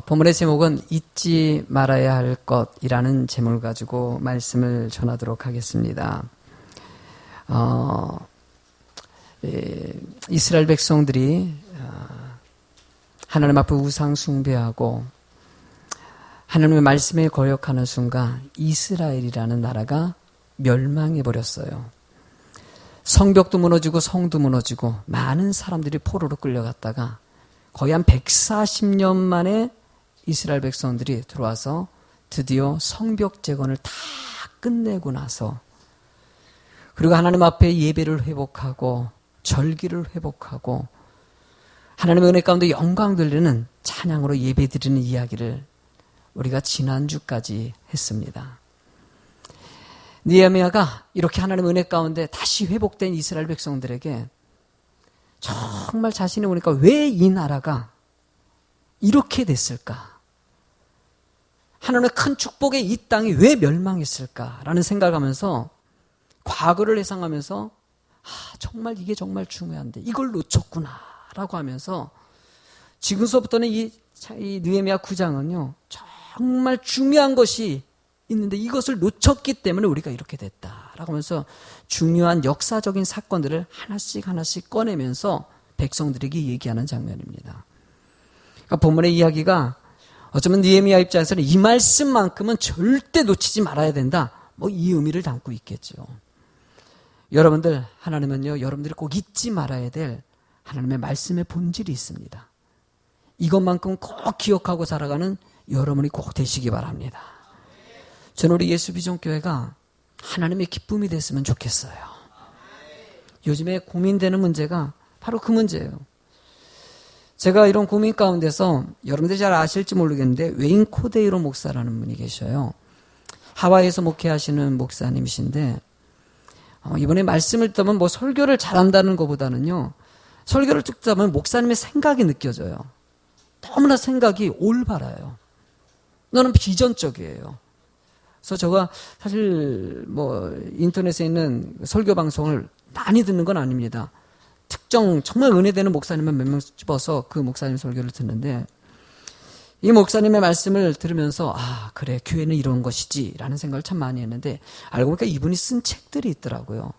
본문의 제목은 잊지 말아야 할 것이라는 제목을 가지고 말씀을 전하도록 하겠습니다. 이스라엘 백성들이 하나님 앞에 우상 숭배하고 하나님의 말씀에 거역하는 순간 이스라엘이라는 나라가 멸망해버렸어요. 성벽도 무너지고 성도 무너지고 많은 사람들이 포로로 끌려갔다가 거의 한 140년 만에 이스라엘 백성들이 들어와서 드디어 성벽 재건을 다 끝내고 나서 그리고 하나님 앞에 예배를 회복하고 절기를 회복하고 하나님의 은혜 가운데 영광 돌리는 찬양으로 예배 드리는 이야기를 우리가 지난주까지 했습니다. 느헤미야가 이렇게 하나님의 은혜 가운데 다시 회복된 이스라엘 백성들에게 정말 자신이 보니까 왜 이 나라가 이렇게 됐을까? 하나님의 큰 축복에 이 땅이 왜 멸망했을까라는 생각을 하면서 과거를 회상하면서 정말 이게 정말 중요한데 이걸 놓쳤구나 라고 하면서 지금서부터는 이 느헤미야 9장은요 정말 중요한 것이 있는데 이것을 놓쳤기 때문에 우리가 이렇게 됐다라고 하면서 중요한 역사적인 사건들을 하나씩 꺼내면서 백성들에게 얘기하는 장면입니다. 그러니까 본문의 이야기가 어쩌면 느헤미야 입장에서는 이 말씀만큼은 절대 놓치지 말아야 된다. 이 의미를 담고 있겠죠. 여러분들, 하나님은요, 여러분들이 꼭 잊지 말아야 될 하나님의 말씀의 본질이 있습니다. 이것만큼 꼭 기억하고 살아가는 여러분이 꼭 되시기 바랍니다. 저는 우리 예수비전교회가 하나님의 기쁨이 됐으면 좋겠어요. 요즘에 고민되는 문제가 바로 그 문제예요. 제가 이런 고민 가운데서 여러분들이 잘 아실지 모르겠는데 웨인 코데이로 목사라는 분이 계셔요. 하와이에서 목회하시는 목사님이신데 이번에 말씀을 듣다면 설교를 잘한다는 것보다는요. 설교를 듣다 보면 목사님의 생각이 느껴져요. 너무나 생각이 올바라요. 너는 비전적이에요. 그래서 제가 사실 인터넷에 있는 설교 방송을 많이 듣는 건 아닙니다. 특정 정말 은혜되는 목사님만 몇 명 집어서 그 목사님 설교를 듣는데 이 목사님의 말씀을 들으면서 그래 교회는 이런 것이지 라는 생각을 참 많이 했는데 알고 보니까 이분이 쓴 책들이 있더라고요.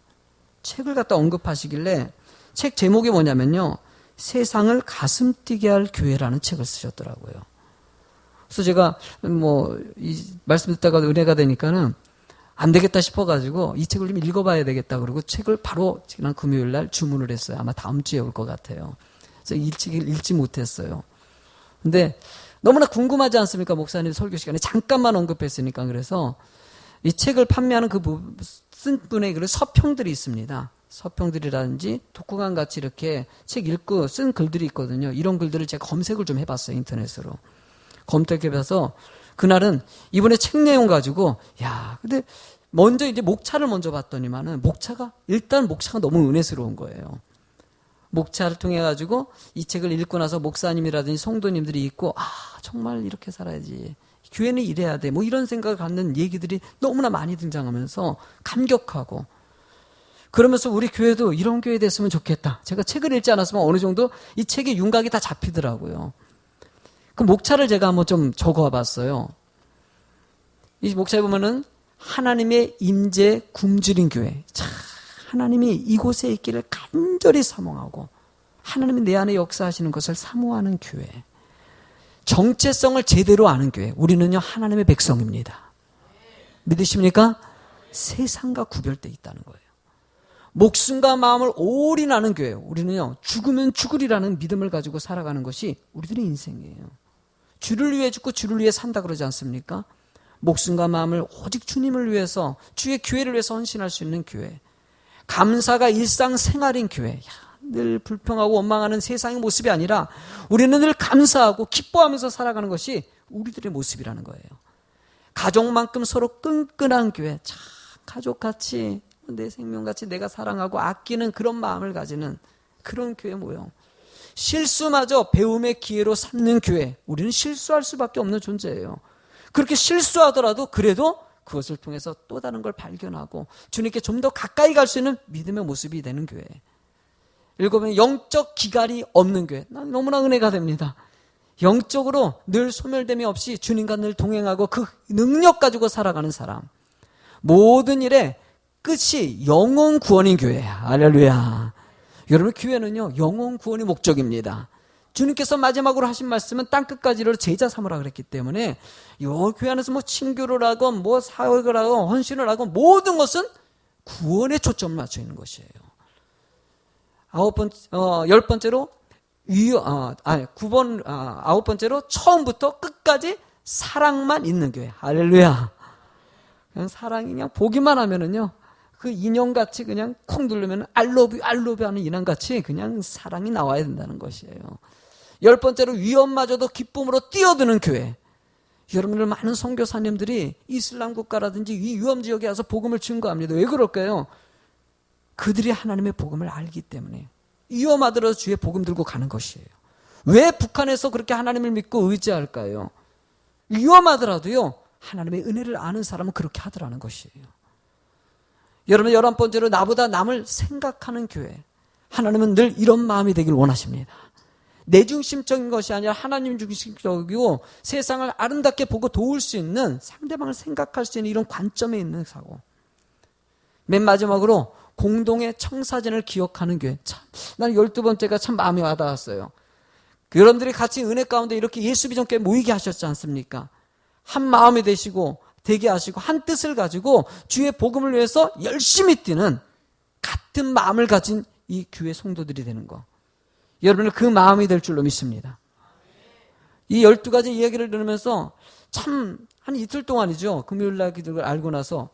책을 갖다 언급하시길래 책 제목이 뭐냐면요. 세상을 가슴 뛰게 할 교회라는 책을 쓰셨더라고요. 그래서 제가 이 말씀 듣다가 은혜가 되니까는 안 되겠다 싶어가지고 이 책을 좀 읽어봐야 되겠다 그러고 책을 바로 지난 금요일 날 주문을 했어요. 아마 다음 주에 올 것 같아요. 그래서 읽지 못했어요. 근데 너무나 궁금하지 않습니까? 목사님 설교 시간에 잠깐만 언급했으니까. 그래서 이 책을 판매하는 쓴 분의 그런 서평들이 있습니다. 서평들이라든지 독후감 같이 이렇게 책 읽고 쓴 글들이 있거든요. 이런 글들을 제가 검색을 좀 해봤어요. 인터넷으로. 검색해봐서 그날은 이번에 책 내용 가지고 근데 먼저 이제 목차를 먼저 봤더니만은 일단 목차가 너무 은혜스러운 거예요. 목차를 통해 가지고 이 책을 읽고 나서 목사님이라든지 성도님들이 읽고 정말 이렇게 살아야지. 교회는 이래야 돼. 이런 생각을 갖는 얘기들이 너무나 많이 등장하면서 감격하고 그러면서 우리 교회도 이런 교회 됐으면 좋겠다. 제가 책을 읽지 않았으면 어느 정도 이 책의 윤곽이 다 잡히더라고요. 그 목차를 제가 한번 좀 적어 봤어요. 이 목차에 보면은 하나님의 임재 굶주린 교회. 하나님이 이곳에 있기를 간절히 사모하고 하나님이 내 안에 역사하시는 것을 사모하는 교회. 정체성을 제대로 아는 교회. 우리는요 하나님의 백성입니다. 믿으십니까? 세상과 구별되어 있다는 거예요. 목숨과 마음을 올인하는 교회. 우리는요 죽으면 죽으리라는 믿음을 가지고 살아가는 것이 우리들의 인생이에요. 주를 위해 죽고 주를 위해 산다 그러지 않습니까? 목숨과 마음을 오직 주님을 위해서 주의 교회를 위해서 헌신할 수 있는 교회. 감사가 일상생활인 교회. 늘 불평하고 원망하는 세상의 모습이 아니라 우리는 늘 감사하고 기뻐하면서 살아가는 것이 우리들의 모습이라는 거예요. 가족만큼 서로 끈끈한 교회. 참 가족같이 내 생명같이 내가 사랑하고 아끼는 그런 마음을 가지는 그런 교회 모형. 실수마저 배움의 기회로 삼는 교회. 우리는 실수할 수밖에 없는 존재예요. 그렇게 실수하더라도 그래도 그것을 통해서 또 다른 걸 발견하고 주님께 좀 더 가까이 갈 수 있는 믿음의 모습이 되는 교회. 7은 영적 기갈이 없는 교회. 난 너무나 은혜가 됩니다. 영적으로 늘 소멸됨이 없이 주님과 늘 동행하고 그 능력 가지고 살아가는 사람. 모든 일에 끝이 영혼 구원인 교회야. 할렐루야. 여러분, 교회는요, 영혼 구원이 목적입니다. 주님께서 마지막으로 하신 말씀은 땅끝까지를 제자 삼으라 그랬기 때문에 이 교회 안에서 뭐 친교를 하건 뭐 사역을 하건 헌신을 하건 모든 것은 구원에 초점을 맞춰 있는 것이에요. 열 번째로 아홉 번째로 처음부터 끝까지 사랑만 있는 교회. 할렐루야. 그냥 사랑이 그냥 보기만 하면은요, 그 인형같이 그냥 콩 누르면 알로뷰 하는 인형같이 그냥 사랑이 나와야 된다는 것이에요. 열 번째로 위험마저도 기쁨으로 뛰어드는 교회. 여러분들 많은 선교사님들이 이슬람 국가라든지 이 위험 지역에 와서 복음을 증거합니다. 왜 그럴까요? 그들이 하나님의 복음을 알기 때문에 위험하더라도 주의 복음 들고 가는 것이에요. 왜 북한에서 그렇게 하나님을 믿고 의지할까요? 위험하더라도요, 하나님의 은혜를 아는 사람은 그렇게 하더라는 것이에요. 여러분, 11번째로 나보다 남을 생각하는 교회. 하나님은 늘 이런 마음이 되길 원하십니다. 내 중심적인 것이 아니라 하나님 중심적이고 세상을 아름답게 보고 도울 수 있는, 상대방을 생각할 수 있는 이런 관점에 있는 사고. 맨 마지막으로 공동의 청사진을 기억하는 교회. 참, 난 12번째가 참 마음에 와닿았어요. 여러분들이 같이 은혜 가운데 이렇게 예수 비전교회 모이게 하셨지 않습니까? 한 마음이 되시고 되게 하시고 한 뜻을 가지고 주의 복음을 위해서 열심히 뛰는 같은 마음을 가진 이 교회 성도들이 되는 거. 여러분은 그 마음이 될 줄로 믿습니다. 이 12가지 이야기를 들으면서 참 한 이틀 동안이죠. 금요일날 기도를 알고 나서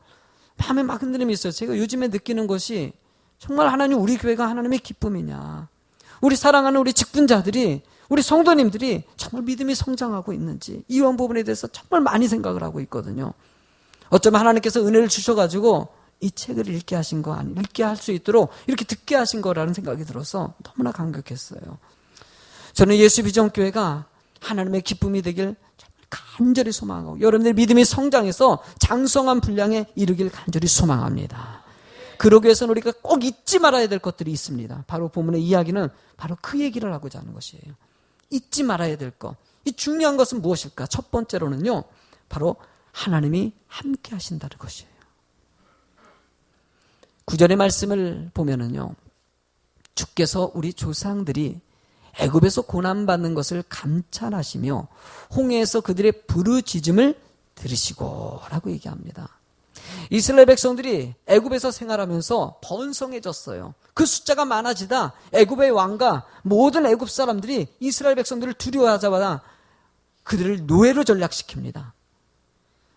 마음에 막 흔들림이 있어요. 제가 요즘에 느끼는 것이 정말 하나님, 우리 교회가 하나님의 기쁨이냐, 우리 사랑하는 우리 직분자들이, 우리 성도님들이 정말 믿음이 성장하고 있는지, 이런 부분에 대해서 정말 많이 생각을 하고 있거든요. 어쩌면 하나님께서 은혜를 주셔가지고 이 책을 읽게 하신 거 아니, 읽게 할 수 있도록 이렇게 듣게 하신 거라는 생각이 들어서 너무나 감격했어요. 저는 예수 비전교회가 하나님의 기쁨이 되길 간절히 소망하고 여러분들의 믿음이 성장해서 장성한 분량에 이르길 간절히 소망합니다. 그러기 위해서는 우리가 꼭 잊지 말아야 될 것들이 있습니다. 바로 본문의 이야기는 바로 그 얘기를 하고자 하는 것이에요. 잊지 말아야 될 것. 이 중요한 것은 무엇일까? 첫 번째로는요, 바로 하나님이 함께 하신다는 것이에요. 9절의 말씀을 보면은요, 주께서 우리 조상들이 애굽에서 고난받는 것을 감찰하시며 홍해에서 그들의 부르짖음을 들으시고 라고 얘기합니다. 이스라엘 백성들이 애굽에서 생활하면서 번성해졌어요. 그 숫자가 많아지다 애굽의 왕과 모든 애굽 사람들이 이스라엘 백성들을 두려워하자마자 그들을 노예로 전락시킵니다.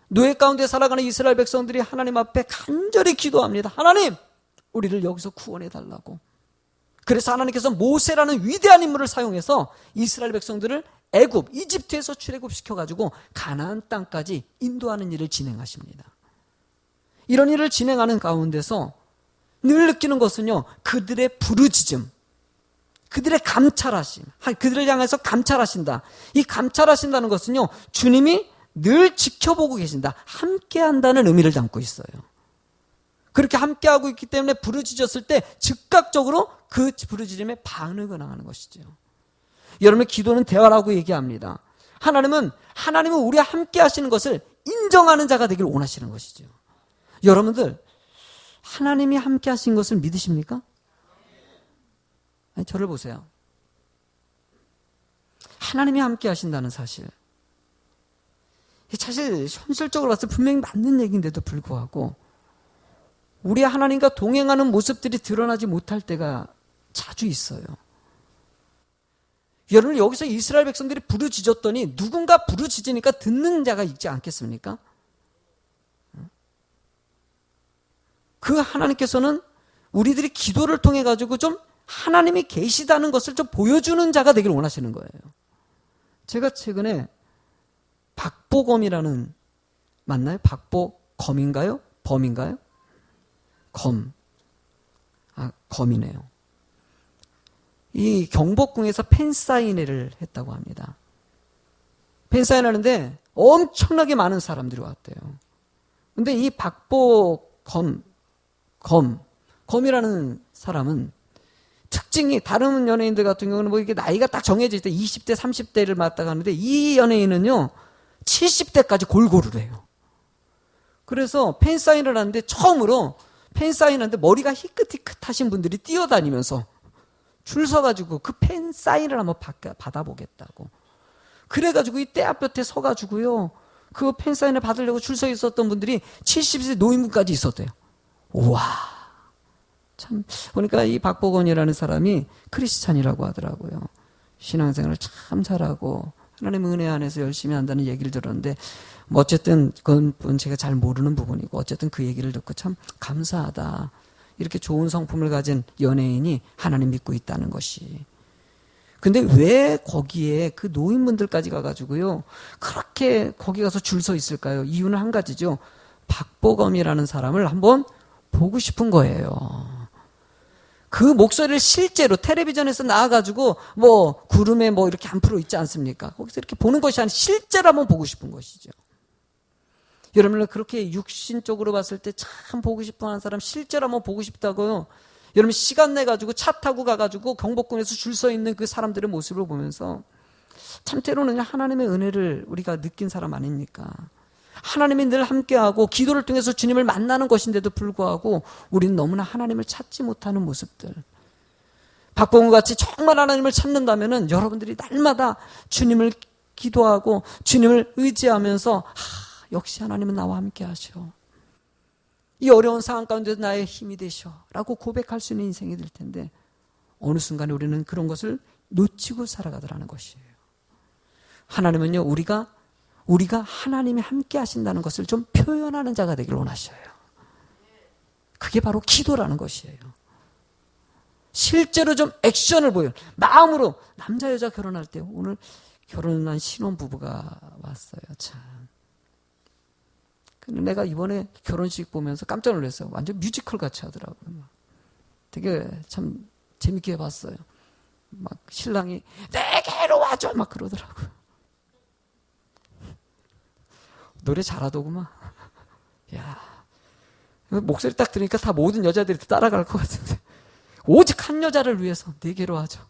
노예 가운데 살아가는 이스라엘 백성들이 하나님 앞에 간절히 기도합니다. 하나님, 우리를 여기서 구원해달라고. 그래서 하나님께서 모세라는 위대한 인물을 사용해서 이스라엘 백성들을 애굽, 이집트에서 출애굽시켜가지고 가나안 땅까지 인도하는 일을 진행하십니다. 이런 일을 진행하는 가운데서 늘 느끼는 것은요, 그들의 부르짖음, 그들의 감찰하심, 그들을 향해서 감찰하신다. 이 감찰하신다는 것은요, 주님이 늘 지켜보고 계신다, 함께 한다는 의미를 담고 있어요. 그렇게 함께하고 있기 때문에 부르짖었을 때 즉각적으로 그 부르짖음에 반응을 하는 것이죠. 여러분의 기도는 대화라고 얘기합니다. 하나님은 우리와 함께 하시는 것을 인정하는 자가 되길 원하시는 것이죠. 여러분들, 하나님이 함께 하신 것을 믿으십니까? 아니, 저를 보세요. 하나님이 함께 하신다는 사실, 사실 현실적으로 봤을 때 분명히 맞는 얘기인데도 불구하고 우리 하나님과 동행하는 모습들이 드러나지 못할 때가 자주 있어요. 여러분, 여기서 이스라엘 백성들이 부르짖었더니 누군가 부르짖으니까 듣는 자가 있지 않겠습니까? 그 하나님께서는 우리들이 기도를 통해 가지고 좀 하나님이 계시다는 것을 좀 보여주는 자가 되길 원하시는 거예요. 제가 최근에 박보검이라는, 맞나요? 박보검인가요? 범인가요? 검이네요. 이 경복궁에서 팬사인회를 했다고 합니다. 팬사인 하는데 엄청나게 많은 사람들이 왔대요. 근데 이 박보검이라는 사람은 특징이 다른 연예인들 같은 경우는 뭐 이게 나이가 딱 정해질 때 20대, 30대를 맞다 가는데 이 연예인은요 70대까지 골고루 해요. 그래서 팬사인을 하는데 처음으로 팬사인하는데 머리가 희끗희끗하신 분들이 뛰어다니면서 줄 서가지고 그 팬사인을 한번 받아보겠다고. 그래가지고 이 때 앞볕에 서가지고요 그 팬사인을 받으려고 줄 서 있었던 분들이 70세 노인분까지 있었대요. 우와, 참 보니까 이 박복원이라는 사람이 크리스찬이라고 하더라고요. 신앙생활을 참 잘하고 하나님의 은혜 안에서 열심히 한다는 얘기를 들었는데 뭐 어쨌든 그건 제가 잘 모르는 부분이고 어쨌든 그 얘기를 듣고 참 감사하다. 이렇게 좋은 성품을 가진 연예인이 하나님 믿고 있다는 것이. 근데 왜 거기에 그 노인분들까지 가가지고요 그렇게 거기 가서 줄 서 있을까요? 이유는 한 가지죠. 박보검이라는 사람을 한번 보고 싶은 거예요. 그 목소리를 실제로 텔레비전에서 나와가지고 뭐 구름에 뭐 이렇게 한 프로 있지 않습니까? 거기서 이렇게 보는 것이 아니라 실제로 한번 보고 싶은 것이죠. 여러분 그렇게 육신적으로 봤을 때 참 보고 싶어 하는 사람 실제로 한번 보고 싶다고요. 여러분 시간 내가지고 차 타고 가가지고 경복궁에서 줄 서 있는 그 사람들의 모습을 보면서 참 때로는 하나님의 은혜를 우리가 느낀 사람 아닙니까? 하나님이 늘 함께하고 기도를 통해서 주님을 만나는 것인데도 불구하고 우리는 너무나 하나님을 찾지 못하는 모습들. 박봉우 같이 정말 하나님을 찾는다면은 여러분들이 날마다 주님을 기도하고 주님을 의지하면서 역시 하나님은 나와 함께 하셔. 이 어려운 상황 가운데도 나의 힘이 되셔 라고 고백할 수 있는 인생이 될 텐데 어느 순간에 우리는 그런 것을 놓치고 살아가더라는 것이에요. 하나님은요 우리가 하나님이 함께 하신다는 것을 좀 표현하는 자가 되길 원하셔요. 그게 바로 기도라는 것이에요. 실제로 좀 액션을 보여 마음으로. 남자 여자 결혼할 때 오늘 결혼한 신혼부부가 왔어요. 참. 근데 내가 이번에 결혼식 보면서 깜짝 놀랐어요. 완전 뮤지컬 같이 하더라고요. 되게 참 재밌게 봤어요. 막 신랑이 내게로 와줘 막 그러더라고요. 노래 잘하더구만. 야, 목소리 딱 들으니까 다 모든 여자들이 따라갈 것 같은데 오직 한 여자를 위해서 내게로 와줘.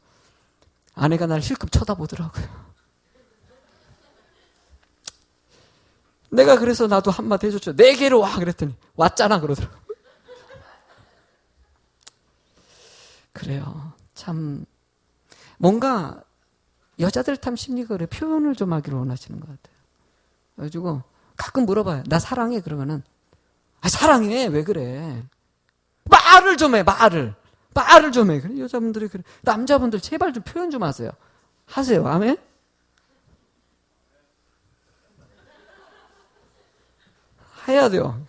아내가 날 힐끔 쳐다보더라고요. 내가 그래서 나도 한마디 해줬죠. 내게로 와 그랬더니 왔잖아 그러더라고요. 그래요. 참 뭔가 여자들 참 심리가 그래 표현을 좀 하기를 원하시는 것 같아요. 그래가지고 가끔 물어봐요. 나 사랑해 그러면은 사랑해 왜 그래? 말을 좀 해. 말을 좀 해. 그래 여자분들이 그래. 남자분들 제발 좀 표현 좀 하세요. 하세요. 아멘. 해야 돼요.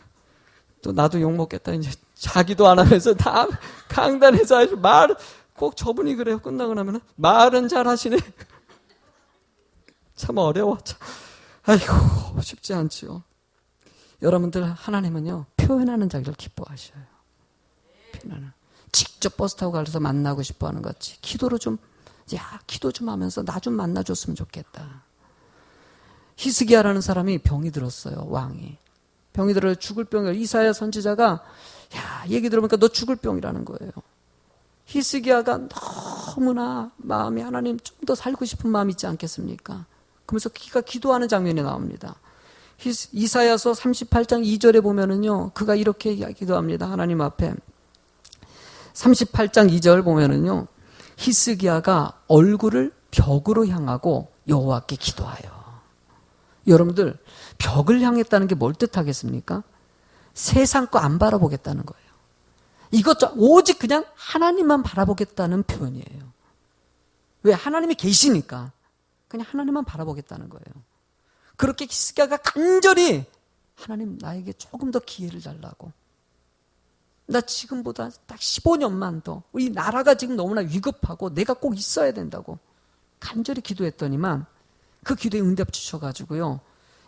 또 나도 욕 먹겠다. 이제 자기도 안 하면서 다 강단에서 아주 말 꼭 저분이 그래요. 끝나고 나면은 말은 잘 하시네. 참 어려워. 참. 아이고 쉽지 않지요. 여러분들 하나님은요 표현하는 자기를 기뻐하셔요. 표현하는. 직접 버스 타고 가서 만나고 싶어하는 것 같이 기도로 좀 기도 좀 하면서 나 좀 만나줬으면 좋겠다. 히스기야라는 사람이 병이 들었어요. 왕이. 병이 들어요. 죽을 병이에요. 이사야 선지자가 얘기 들어보니까 너 죽을 병이라는 거예요. 히스기야가 너무나 마음이 하나님 좀 더 살고 싶은 마음이 있지 않겠습니까? 그러면서 그가 기도하는 장면이 나옵니다. 이사야서 38장 2절에 보면은요, 그가 이렇게 기도합니다. 하나님 앞에 38장 2절 보면은요, 히스기야가 얼굴을 벽으로 향하고 여호와께 기도하여. 여러분들 벽을 향했다는 게 뭘 뜻하겠습니까? 세상 거 안 바라보겠다는 거예요. 이것저 오직 그냥 하나님만 바라보겠다는 표현이에요. 왜? 하나님이 계시니까 그냥 하나님만 바라보겠다는 거예요. 그렇게 히스기야가 간절히 하나님 나에게 조금 더 기회를 달라고. 나 지금보다 딱 15년만 더. 우리 나라가 지금 너무나 위급하고 내가 꼭 있어야 된다고 간절히 기도했더니만 그 기도에 응답 주셔가지고요.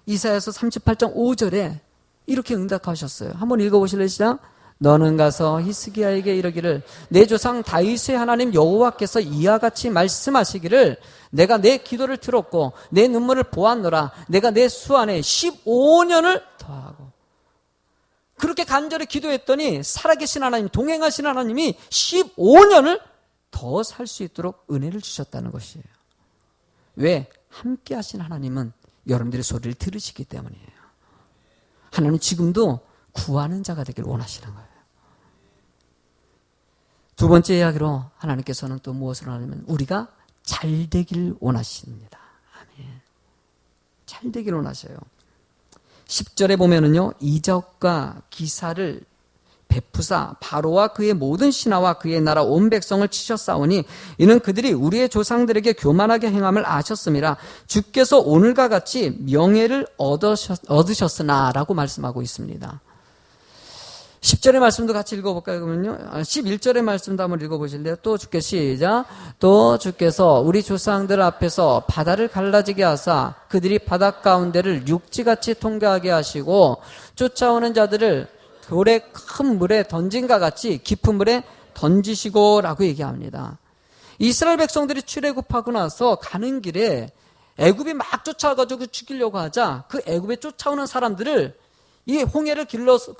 이사야서 38장 5절에 이렇게 응답하셨어요. 한번 읽어보실래요? 시작. 너는 가서 히스기야에게 이르기를 내 조상 다윗의 하나님 여호와께서 이와 같이 말씀하시기를 내가 내 기도를 들었고 내 눈물을 보았노라. 내가 내 수 안에 15년을 더하고. 그렇게 간절히 기도했더니 살아계신 하나님, 동행하신 하나님이 15년을 더 살 수 있도록 은혜를 주셨다는 것이에요. 왜? 함께 하신 하나님은 여러분들의 소리를 들으시기 때문이에요. 하나님은 지금도 구하는 자가 되길 원하시는 거예요. 두 번째 이야기로 하나님께서는 또 무엇을 하냐면 우리가 잘 되길 원하십니다. 아멘. 잘 되길 원하셔요. 10절에 보면은요, 이적과 기사를 베푸사 바로와 그의 모든 신하와 그의 나라 온 백성을 치셨사오니 이는 그들이 우리의 조상들에게 교만하게 행함을 아셨음이라. 주께서 오늘과 같이 명예를 얻으셨으나 라고 말씀하고 있습니다. 10절의 말씀도 같이 읽어볼까요? 그러면요. 11절의 말씀도 한번 읽어보실래요? 또 주께서 우리 조상들 앞에서 바다를 갈라지게 하사 그들이 바다 가운데를 육지같이 통과하게 하시고 쫓아오는 자들을 돌에 큰 물에 던진과 같이 깊은 물에 던지시고 라고 얘기합니다. 이스라엘 백성들이 출애굽하고 나서 가는 길에 애굽이 막 쫓아가지고 죽이려고 하자 그 애굽에 쫓아오는 사람들을 이 홍해를 길러서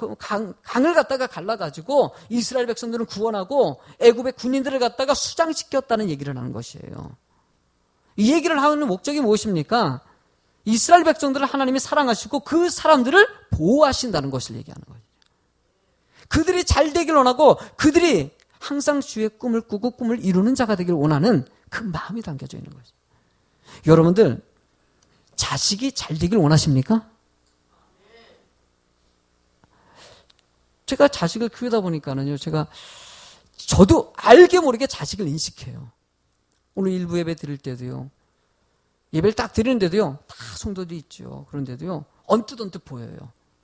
강을 갖다가 갈라가지고 이스라엘 백성들은 구원하고 애굽의 군인들을 갖다가 수장시켰다는 얘기를 하는 것이에요. 이 얘기를 하는 목적이 무엇입니까? 이스라엘 백성들을 하나님이 사랑하시고 그 사람들을 보호하신다는 것을 얘기하는 거예요. 그들이 잘 되길 원하고 그들이 항상 주의 꿈을 꾸고 꿈을 이루는 자가 되길 원하는 그 마음이 담겨져 있는 거죠. 여러분들 자식이 잘 되길 원하십니까? 제가 자식을 키우다 보니까는요, 저도 알게 모르게 자식을 인식해요. 오늘 일부 예배 드릴 때도요, 예배를 딱 드리는데도요, 다 성도들이 있죠. 그런데도요, 언뜻 보여요.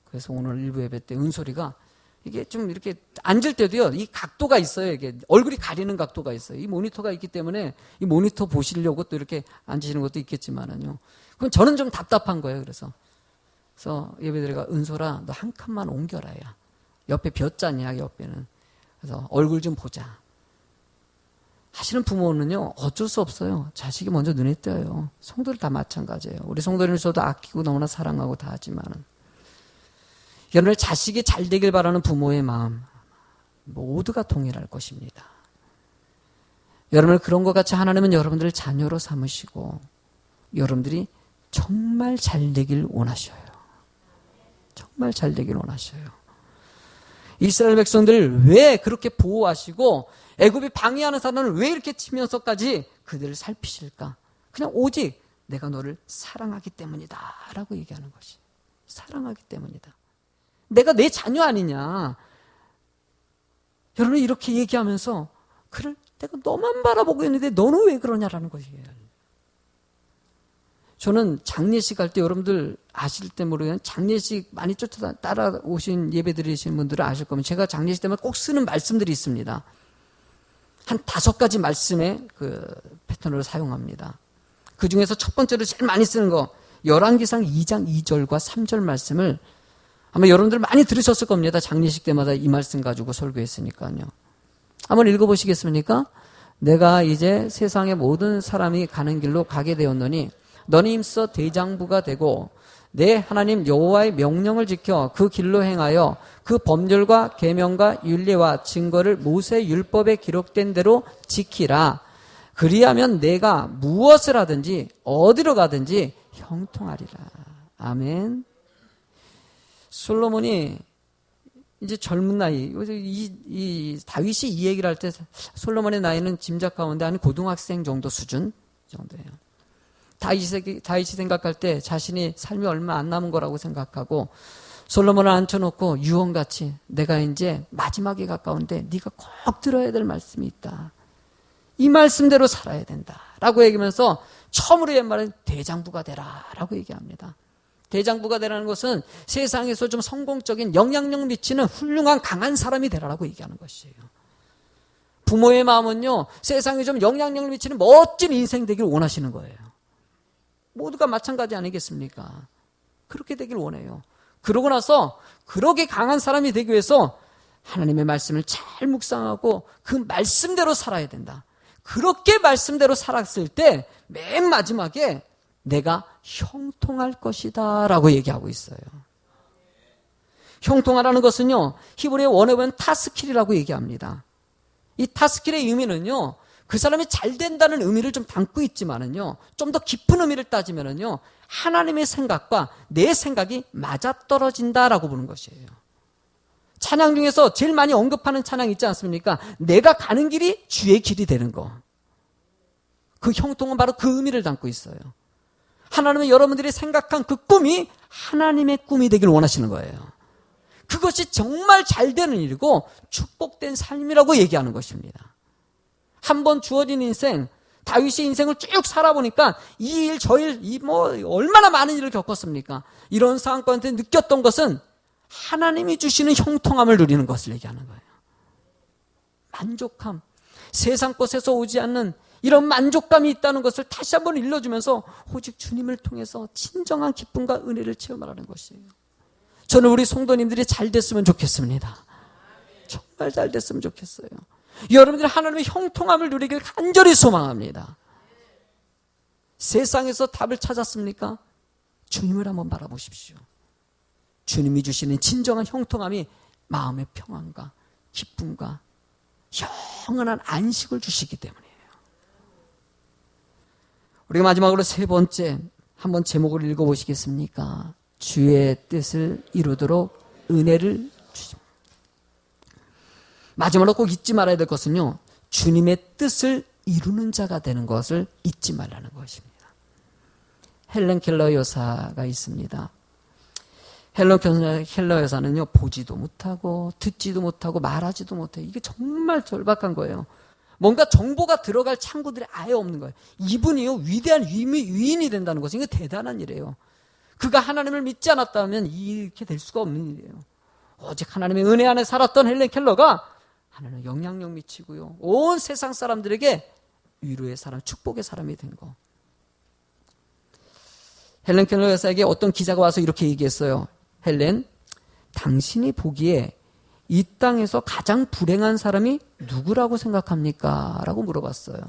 그래서 오늘 일부 예배 때 은솔이가 이게 좀 이렇게 앉을 때도요, 이 각도가 있어요. 이게 얼굴이 가리는 각도가 있어요. 이 모니터가 있기 때문에 이 모니터 보시려고 또 이렇게 앉으시는 것도 있겠지만은요. 그럼 저는 좀 답답한 거예요. 그래서 예배드리가 은솔아, 너 한 칸만 옮겨라, 야. 옆에 볕자냐, 옆에는. 그래서 얼굴 좀 보자. 하시는 부모는요, 어쩔 수 없어요. 자식이 먼저 눈에 띄어요. 성도들 다 마찬가지예요. 우리 성도들은 저도 아끼고 너무나 사랑하고 다 하지만은. 여러분의 자식이 잘 되길 바라는 부모의 마음, 모두가 동일할 것입니다. 여러분을 그런 것 같이 하나님은 여러분들을 자녀로 삼으시고, 여러분들이 정말 잘 되길 원하셔요. 정말 잘 되길 원하셔요. 이스라엘 백성들을 왜 그렇게 보호하시고 애굽이 방해하는 사람을 왜 이렇게 치면서까지 그들을 살피실까? 그냥 오직 내가 너를 사랑하기 때문이다 라고 얘기하는 것이. 사랑하기 때문이다. 내가 내 자녀 아니냐. 여러분 이렇게 얘기하면서 그를 내가 너만 바라보고 있는데 너는 왜 그러냐라는 것이에요. 저는 장례식 할 때 여러분들 아실 때 모르겠는 장례식 많이 따라오신 예배 드리시는 분들은 아실 거면 제가 장례식 때문에 꼭 쓰는 말씀들이 있습니다. 한 5가지 말씀의 그 패턴으로 사용합니다. 그 중에서 첫 번째로 제일 많이 쓰는 거 열왕기상 2장 2절과 3절 말씀을 아마 여러분들 많이 들으셨을 겁니다. 장례식 때마다 이 말씀 가지고 설교했으니까요. 한번 읽어보시겠습니까? 내가 이제 세상의 모든 사람이 가는 길로 가게 되었노니 너는 힘써 대장부가 되고 내 하나님 여호와의 명령을 지켜 그 길로 행하여 그 법률과 계명과 율례와 증거를 모세 율법에 기록된 대로 지키라. 그리하면 내가 무엇을 하든지 어디로 가든지 형통하리라. 아멘. 솔로몬이 이제 젊은 나이, 이 다윗이 이 얘기를 할 때 솔로몬의 나이는 짐작가운데 한 고등학생 정도 수준 정도예요. 다윗이 생각할 때 자신이 삶이 얼마 안 남은 거라고 생각하고 솔로몬을 앉혀놓고 유언같이 내가 이제 마지막에 가까운데 네가 꼭 들어야 될 말씀이 있다. 이 말씀대로 살아야 된다. 라고 얘기하면서 처음으로 옛말은 대장부가 되라. 라고 얘기합니다. 대장부가 되라는 것은 세상에서 좀 성공적인 영향력 미치는 훌륭한 강한 사람이 되라라고 얘기하는 것이에요. 부모의 마음은요, 세상에 좀 영향력을 미치는 멋진 인생 되길 원하시는 거예요. 모두가 마찬가지 아니겠습니까? 그렇게 되길 원해요. 그러고 나서 그렇게 강한 사람이 되기 위해서 하나님의 말씀을 잘 묵상하고 그 말씀대로 살아야 된다. 그렇게 말씀대로 살았을 때 맨 마지막에 내가 형통할 것이다 라고 얘기하고 있어요. 형통하라는 것은요, 히브리어 원어는 타스킬이라고 얘기합니다. 이 타스킬의 의미는요, 그 사람이 잘 된다는 의미를 좀 담고 있지만은요, 좀 더 깊은 의미를 따지면은요, 하나님의 생각과 내 생각이 맞아떨어진다라고 보는 것이에요. 찬양 중에서 제일 많이 언급하는 찬양 있지 않습니까? 내가 가는 길이 주의 길이 되는 거. 그 형통은 바로 그 의미를 담고 있어요. 하나님은 여러분들이 생각한 그 꿈이 하나님의 꿈이 되길 원하시는 거예요. 그것이 정말 잘 되는 일이고 축복된 삶이라고 얘기하는 것입니다. 한 번 주어진 인생, 다윗의 인생을 쭉 살아보니까 이 일, 저 일, 얼마나 많은 일을 겪었습니까? 이런 상황 가운데 느꼈던 것은 하나님이 주시는 형통함을 누리는 것을 얘기하는 거예요. 만족함. 세상 것에서 오지 않는 이런 만족감이 있다는 것을 다시 한번 일러주면서 오직 주님을 통해서 진정한 기쁨과 은혜를 체험하라는 것이에요. 저는 우리 성도님들이 잘 됐으면 좋겠습니다. 정말 잘 됐으면 좋겠어요. 여러분들이 하나님의 형통함을 누리길 간절히 소망합니다. 세상에서 답을 찾았습니까? 주님을 한번 바라보십시오. 주님이 주시는 진정한 형통함이 마음의 평안과 기쁨과 영원한 안식을 주시기 때문이에요. 우리가 마지막으로 세 번째 한번 제목을 읽어보시겠습니까? 주의 뜻을 이루도록 은혜를 주십니다. 마지막으로 꼭 잊지 말아야 될 것은요, 주님의 뜻을 이루는 자가 되는 것을 잊지 말라는 것입니다. 헬렌 켈러 여사가 있습니다. 헬렌 켈러 여사는요, 보지도 못하고 듣지도 못하고 말하지도 못해요. 이게 정말 절박한 거예요. 뭔가 정보가 들어갈 창구들이 아예 없는 거예요. 이분이요, 위대한 위인이 된다는 것은 이거 대단한 일이에요. 그가 하나님을 믿지 않았다면 이렇게 될 수가 없는 일이에요. 오직 하나님의 은혜 안에 살았던 헬렌 켈러가 하나님의 영향력 미치고요, 온 세상 사람들에게 위로의 사람, 축복의 사람이 된 거. 헬렌 켈러 여사에게 어떤 기자가 와서 이렇게 얘기했어요. 헬렌, 당신이 보기에 이 땅에서 가장 불행한 사람이 누구라고 생각합니까? 라고 물어봤어요.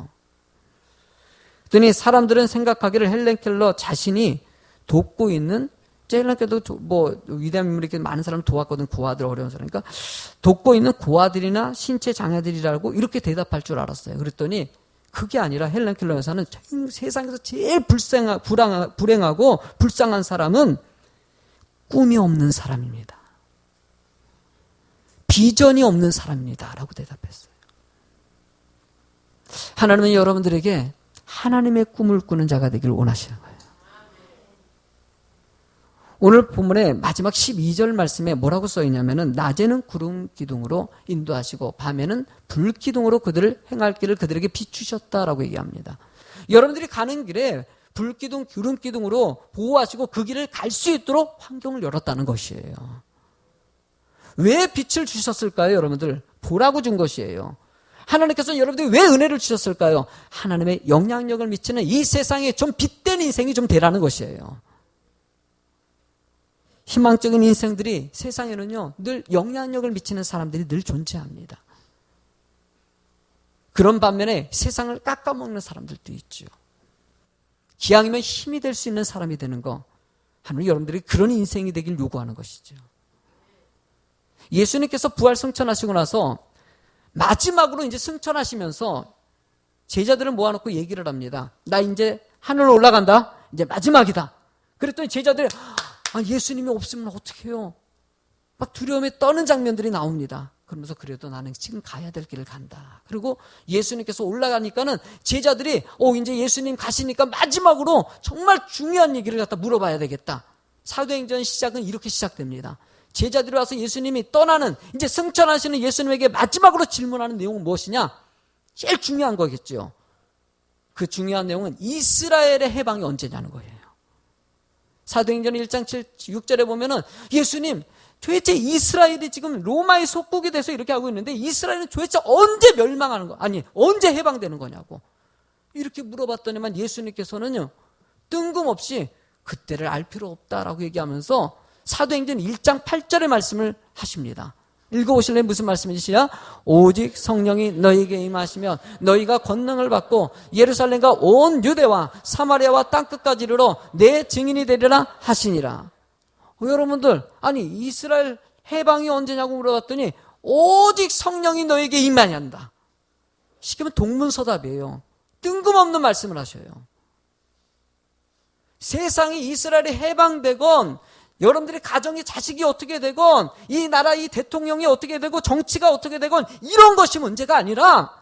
그랬더니 사람들은 생각하기를 헬렌 켈러 자신이 돕고 있는, 헬렌 켈러도 위대한 인물이 많은 사람을 도왔거든. 고아들, 어려운 사람. 그러니까 돕고 있는 고아들이나 신체 장애들이라고 이렇게 대답할 줄 알았어요. 그랬더니 그게 아니라 헬렌 켈러 여사는 세상에서 제일 불행하고 불쌍한 사람은 꿈이 없는 사람입니다. 비전이 없는 사람입니다. 라고 대답했어요. 하나님은 여러분들에게 하나님의 꿈을 꾸는 자가 되기를 원하시는 거예요. 오늘 본문의 마지막 12절 말씀에 뭐라고 써있냐면은 낮에는 구름 기둥으로 인도하시고 밤에는 불 기둥으로 그들을 행할 길을 그들에게 비추셨다라고 얘기합니다. 여러분들이 가는 길에 불 기둥, 구름 기둥으로 보호하시고 그 길을 갈 수 있도록 환경을 열었다는 것이에요. 왜 빛을 주셨을까요, 여러분들? 보라고 준 것이에요. 하나님께서는 여러분들이 왜 은혜를 주셨을까요? 하나님의 영향력을 미치는 이 세상에 좀 빛된 인생이 좀 되라는 것이에요. 희망적인 인생들이 세상에는요, 늘 영향력을 미치는 사람들이 늘 존재합니다. 그런 반면에 세상을 깎아먹는 사람들도 있죠. 기왕이면 힘이 될 수 있는 사람이 되는 거, 하나님 여러분들이 그런 인생이 되길 요구하는 것이죠. 예수님께서 부활 승천하시고 나서 마지막으로 이제 승천하시면서 제자들을 모아놓고 얘기를 합니다. 나 이제 하늘로 올라간다. 이제 마지막이다. 그랬더니 제자들이 예수님이 없으면 어떡해요? 막 두려움에 떠는 장면들이 나옵니다. 그러면서 그래도 나는 지금 가야 될 길을 간다. 그리고 예수님께서 올라가니까는 제자들이 이제 예수님 가시니까 마지막으로 정말 중요한 얘기를 갖다 물어봐야 되겠다. 사도행전 시작은 이렇게 시작됩니다. 제자들이 와서 예수님이 떠나는, 이제 승천하시는 예수님에게 마지막으로 질문하는 내용은 무엇이냐? 제일 중요한 거겠죠. 그 중요한 내용은 이스라엘의 해방이 언제냐는 거예요. 사도행전 1장 6절에 보면은 예수님, 도대체 이스라엘이 지금 로마의 속국이 돼서 이렇게 하고 있는데 이스라엘은 도대체 언제 멸망하는 거, 언제 해방되는 거냐고 이렇게 물어봤더니만 예수님께서는요, 뜬금없이 그때를 알 필요 없다라고 얘기하면서 사도행전 1장 8절의 말씀을 하십니다. 읽어보실래요? 무슨 말씀이시냐? 오직 성령이 너희에게 임하시면 너희가 권능을 받고 예루살렘과 온 유대와 사마리아와 땅끝까지 이르러 내 증인이 되리라 하시니라. 여러분들, 이스라엘 해방이 언제냐고 물어봤더니 오직 성령이 너희에게 임하냐 한다. 쉽게 말하면 동문서답이에요. 뜬금없는 말씀을 하셔요. 세상이 이스라엘이 해방되건 여러분들의 가정이 자식이 어떻게 되건 이 나라 이 대통령이 어떻게 되고 정치가 어떻게 되건 이런 것이 문제가 아니라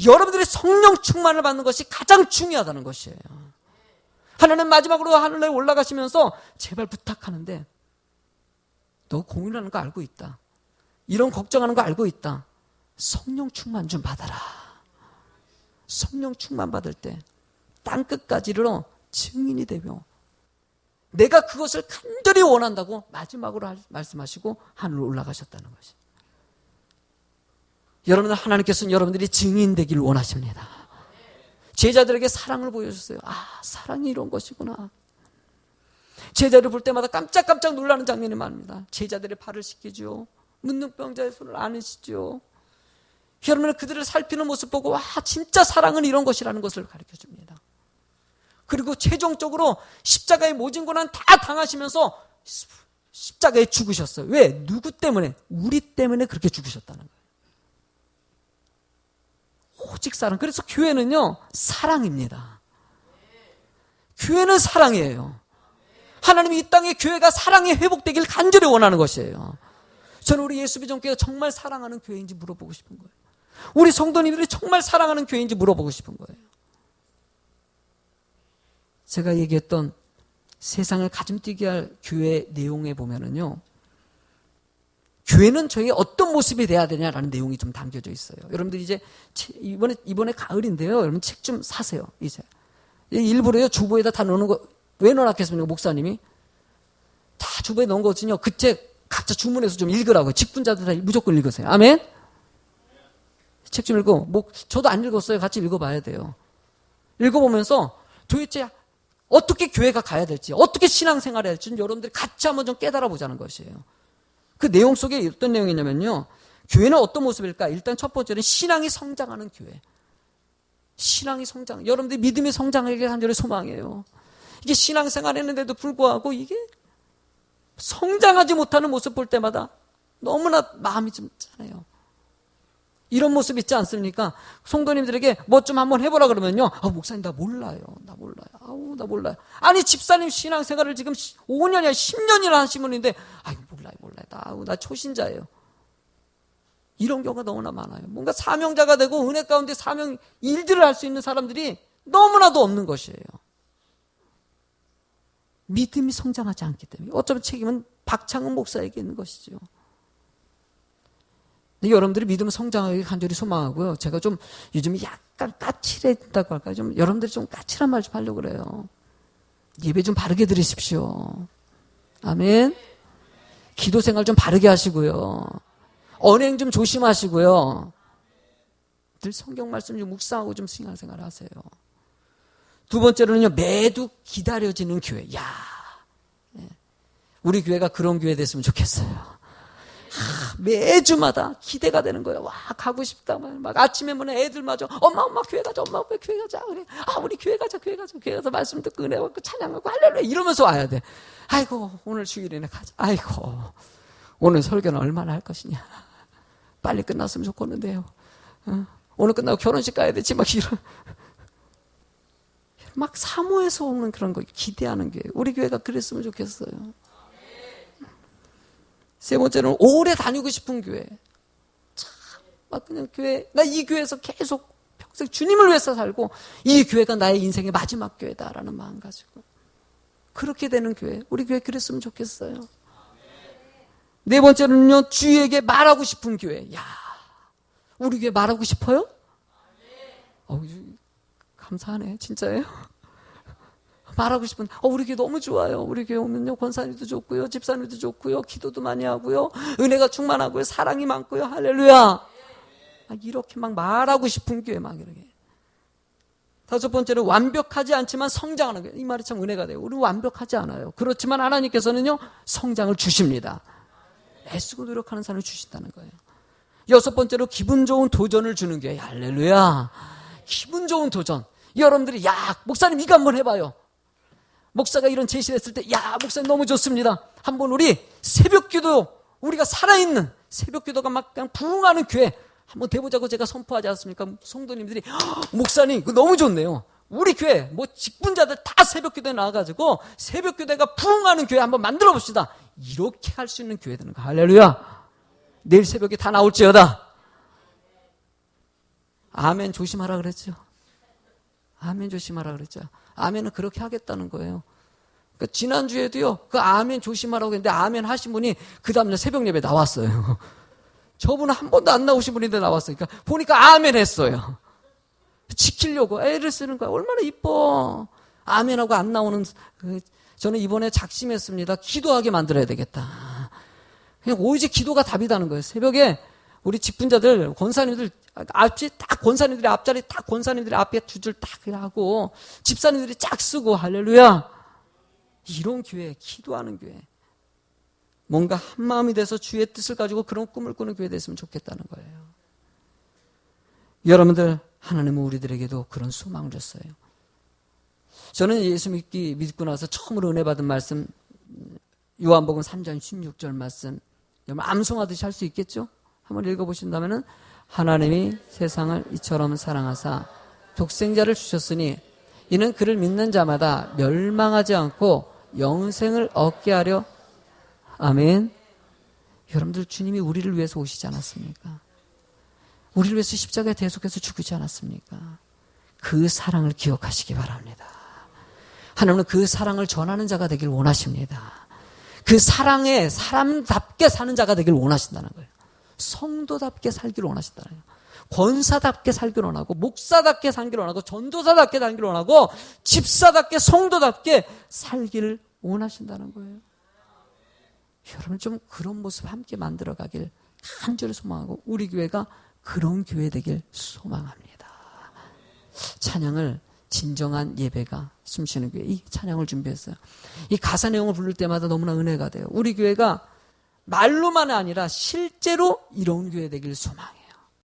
여러분들이 성령 충만을 받는 것이 가장 중요하다는 것이에요. 하나님 마지막으로 하늘에 올라가시면서 제발 부탁하는데 너 고민하는 거 알고 있다. 이런 걱정하는 거 알고 있다. 성령 충만 좀 받아라. 성령 충만 받을 때 땅끝까지 이르러 증인이 되며 내가 그것을 간절히 원한다고 마지막으로 말씀하시고 하늘로 올라가셨다는 것이. 여러분들 하나님께서는 여러분들이 증인 되기를 원하십니다. 제자들에게 사랑을 보여주셨어요. 아, 사랑이 이런 것이구나. 제자를 볼 때마다 깜짝깜짝 놀라는 장면이 많습니다. 제자들의 발을 씻기죠. 문둥병자의 손을 안으시죠. 여러분은 그들을 살피는 모습 보고 와, 진짜 사랑은 이런 것이라는 것을 가르쳐줍니다. 그리고 최종적으로 십자가의 모진 고난 다 당하시면서 십자가에 죽으셨어요. 왜? 누구 때문에? 우리 때문에 그렇게 죽으셨다는 거예요. 오직 사랑. 그래서 교회는요, 사랑입니다. 교회는 사랑이에요. 하나님이 이 땅에 교회가 사랑에 회복되길 간절히 원하는 것이에요. 저는 우리 예수비전교회가 정말 사랑하는 교회인지 물어보고 싶은 거예요. 우리 성도님들이 정말 사랑하는 교회인지 물어보고 싶은 거예요. 제가 얘기했던 세상을 가슴뛰게 할 교회 내용에 보면은요, 교회는 저에게 어떤 모습이 돼야 되냐라는 내용이 좀 담겨져 있어요. 여러분들 이제 이번에 가을인데요. 여러분 책 좀 사세요. 이제 일부러요 주보에다 다 넣는 거 왜 넣어놨겠습니까? 목사님이 다 주보에 넣은 거거든요. 그 책 각자 주문해서 좀 읽으라고요. 직분자들 다 무조건 읽으세요. 아멘. 책 좀 읽고 저도 안 읽었어요. 같이 읽어봐야 돼요. 읽어보면서 도대체 어떻게 교회가 가야 될지, 어떻게 신앙생활을 해야 될지 여러분들이 같이 한번 좀 깨달아 보자는 것이에요. 그 내용 속에 어떤 내용이냐면요, 교회는 어떤 모습일까? 일단 첫 번째는 신앙이 성장하는 교회. 신앙이 성장. 여러분들이 믿음이 성장하게 간절히 소망이에요. 이게 신앙생활 했는데도 불구하고 이게 성장하지 못하는 모습 볼 때마다 너무나 마음이 좀 짠해요. 이런 모습 있지 않습니까? 성도님들에게 뭐 좀 한번 해보라 그러면요, 목사님 나 몰라요. 나 몰라요. 아니 집사님 신앙생활을 지금 5년이야 10년이나 하신 분인데 몰라요. 나 초신자예요. 이런 경우가 너무나 많아요. 뭔가 사명자가 되고 은혜 가운데 사명 일들을 할 수 있는 사람들이 너무나도 없는 것이에요. 믿음이 성장하지 않기 때문에 어쩌면 책임은 박창훈 목사에게 있는 것이죠. 여러분들이 믿음 성장하기 간절히 소망하고요. 제가 좀 요즘 약간 까칠해진다고 할까요? 좀 여러분들이 좀 까칠한 말 좀 하려고 그래요. 예배 좀 바르게 드리십시오. 아멘. 기도 생활 좀 바르게 하시고요. 언행 좀 조심하시고요. 늘 성경 말씀 좀 묵상하고 좀 신앙생활 하세요. 두 번째로는요, 매주 기다려지는 교회. 우리 교회가 그런 교회 됐으면 좋겠어요. 매주마다 기대가 되는 거예요. 와, 가고 싶다. 막 아침에 보면 애들마저 엄마 교회 가자. 엄마 교회 가자. 그래. 우리 교회 가자. 교회 가서 말씀 듣고 은혜 받고 찬양하고 할렐루야 이러면서 와야 돼. 아이고, 오늘 주일이네 가자. 아이고, 오늘 설교는 얼마나 할 것이냐. 빨리 끝났으면 좋겠는데요. 오늘 끝나고 결혼식 가야 되지. 막 사모해서 오는 그런 거 기대하는 게 우리 교회가 그랬으면 좋겠어요. 세 번째는 오래 다니고 싶은 교회. 막 그냥 교회, 나 이 교회에서 계속 평생 주님을 위해서 살고 이 교회가 나의 인생의 마지막 교회다라는 마음 가지고 그렇게 되는 교회. 우리 교회 그랬으면 좋겠어요. 네 번째는요, 주위에게 말하고 싶은 교회. 우리 교회 말하고 싶어요? 감사하네. 진짜예요? 말하고 싶은, 우리 교회 너무 좋아요. 우리 교회 오면요, 권사님도 좋고요, 집사님도 좋고요, 기도도 많이 하고요, 은혜가 충만하고요, 사랑이 많고요, 할렐루야. 이렇게 막 말하고 싶은 교회 막 이렇게. 다섯 번째는 완벽하지 않지만 성장하는 교회. 이 말이 참 은혜가 돼요. 우리 완벽하지 않아요. 그렇지만 하나님께서는요, 성장을 주십니다. 애쓰고 노력하는 사람을 주신다는 거예요. 여섯 번째로 기분 좋은 도전을 주는 교회. 할렐루야. 기분 좋은 도전. 여러분들이 목사님 이거 한번 해봐요. 목사가 이런 제시를 했을 때 목사님 너무 좋습니다. 한번 우리 새벽기도, 우리가 살아있는 새벽기도가 막 그냥 부흥하는 교회 한번 돼보자고 제가 선포하지 않았습니까? 성도님들이 목사님 그거 너무 좋네요. 우리 교회 뭐 직분자들 다 새벽기도에 나와가지고 새벽기도가 부흥하는 교회 한번 만들어 봅시다. 이렇게 할 수 있는 교회 되는 거. 할렐루야. 내일 새벽에 다 나올지어다. 아멘 조심하라 그랬죠. 아멘 조심하라 그랬죠. 아멘은 그렇게 하겠다는 거예요. 그러니까 지난주에도요, 그 아멘 조심하라고 했는데 아멘 하신 분이 그 다음날 새벽 예배 나왔어요. 저분은 한 번도 안 나오신 분인데 나왔어요. 그러니까 보니까 아멘 했어요. 지키려고 애를 쓰는 거야. 얼마나 이뻐. 아멘하고 안 나오는, 저는 이번에 작심했습니다. 기도하게 만들어야 되겠다. 그냥 오직 기도가 답이라는 거예요. 새벽에 우리 직분자들, 권사님들, 앞지 딱 권사님들이 앞자리 딱 권사님들이 앞에 두 줄 딱 하고 집사님들이 쫙 쓰고 할렐루야. 이런 교회, 기도하는 교회. 뭔가 한 마음이 돼서 주의 뜻을 가지고 그런 꿈을 꾸는 교회 됐으면 좋겠다는 거예요. 여러분들, 하나님은 우리들에게도 그런 소망을 줬어요. 저는 예수 믿고 나서 처음으로 은혜 받은 말씀, 요한복음 3장 16절 말씀, 여러분 암송하듯이 할 수 있겠죠? 한번 읽어보신다면은, 하나님이 세상을 이처럼 사랑하사 독생자를 주셨으니 이는 그를 믿는 자마다 멸망하지 않고 영생을 얻게 하려. 아멘. 여러분들, 주님이 우리를 위해서 오시지 않았습니까? 우리를 위해서 십자가에 대속해서 죽지 않았습니까? 그 사랑을 기억하시기 바랍니다. 하나님은 그 사랑을 전하는 자가 되길 원하십니다. 그 사랑에 사람답게 사는 자가 되길 원하신다는 거예요. 성도답게 살기를 원하신다는 거예요. 권사답게 살기를 원하고, 목사답게 살기를 원하고, 전도사답게 살기를 원하고, 집사답게, 성도답게 살기를 원하신다는 거예요. 여러분, 좀 그런 모습 함께 만들어가길 간절히 소망하고, 우리 교회가 그런 교회 되길 소망합니다. 찬양을, 진정한 예배가 숨쉬는 교회, 이 찬양을 준비했어요. 이 가사 내용을 부를 때마다 너무나 은혜가 돼요. 우리 교회가 말로만 아니라 실제로 이런 교회 되길 소망해요.